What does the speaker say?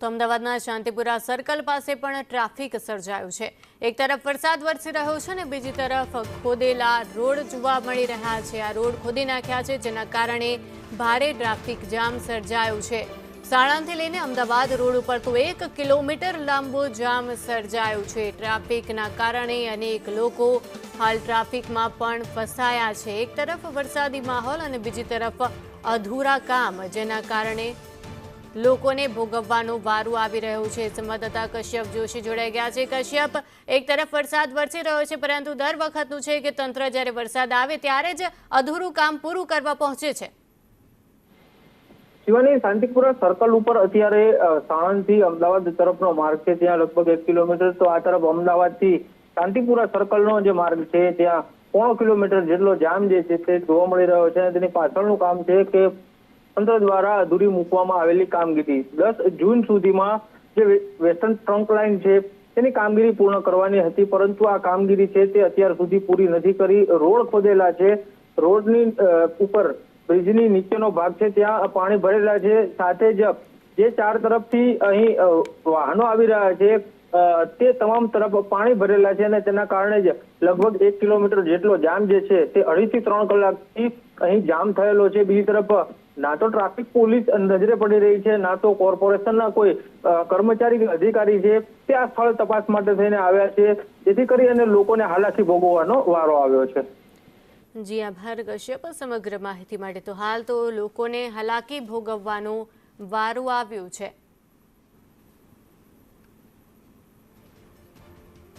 તો અમદાવાદના શાંતિપુરા સર્કલ પાસે પણ ટ્રાફિક સર્જાયું છે। એક તરફ વરસાદ વરસી રહ્યો છે અને બીજી તરફ ખોદેલા રોડ જોવા મળી રહ્યા છે। આ રોડ ખોદી નાખ્યા છે, જેના કારણે ભારે ટ્રાફિક જામ સર્જાયું છે। સાણંદથી લઈને અમદાવાદ રોડ ઉપર તો 1 કિલોમીટર લાંબો જામ સર્જાયું છે। ટ્રાફિકના કારણે અનેક લોકો હાલ ટ્રાફિકમાં પણ ફસાયા છે। એક તરફ વરસાદી માહોલ અને બીજી તરફ અધૂરા કામ, જેના કારણે લોકોને ભોગવવાનો વારો આવી રહ્યો છે। સંવાદદાતા કશ્યપ જોશી જોડાઈ ગયા છે। કશ્યપ, એક તરફ વરસાદ વરસી રહ્યો છે, પરંતુ દર વખતનું છે કે તંત્ર જ્યારે વરસાદ આવે ત્યારે જ અધૂરું કામ પૂરું કરવા પહોંચે છે। શિવાની, શાંતિપુરા સર્કલ ઉપર અત્યારે સાણંદથી અમદાવાદ તરફનો માર્ગ છે, ત્યાં લગભગ 1 કિલોમીટર, તો આ તરફ અમદાવાદથી શાંતિપુરા સર્કલનો જે માર્ગ છે ત્યાં 1.5 કિલોમીટર જેટલો જામ જે છે તે જોવા મળી રહ્યો છે। તેની પાછળનું કામ છે કે તંત્ર દ્વારા અધૂરી મૂકવામાં આવેલી કામગીરી 10 જૂન સુધીમાં જે વેસ્ટર્ન ટ્રંક લાઇન છે તેની કામગીરી પૂર્ણ કરવાની હતી, પરંતુ આ કામગીરી છે તે અત્યાર સુધી પૂરી નથી કરી। રોડ ખોદેલા છે, રોડની ઉપર બ્રિજની નીચેનો ભાગ છે ત્યાં પાણી ભરેલા છે, સાથે જ જે ચાર તરફથી અહીં વાહનો આવી રહ્યા છે તે તમામ તરફ પાણી ભરેલા છે અને તેના કારણે જ લગભગ 1 કિલોમીટર જેટલો જામ જે છે તે 2.5 થી 3 કલાકથી અહીં જામ થયેલો છે। બીજી તરફ ના તો ટ્રાફિક પોલીસ નજરે પડી રહી છે, ના તો કોર્પોરેશનના કોઈ કર્મચારી કે અધિકારી છે તે આ સ્થળ તપાસ માટે થઈને આવ્યા છે, જેથી કરી અને લોકોને હાલાકી ભોગવવાનો વારો આવ્યો છે। જી આભાર કશ્યપ, સમગ્ર માહિતી માટે। તો હાલ તો લોકોને હાલાકી ભોગવવાનો વારો આવ્યો છે।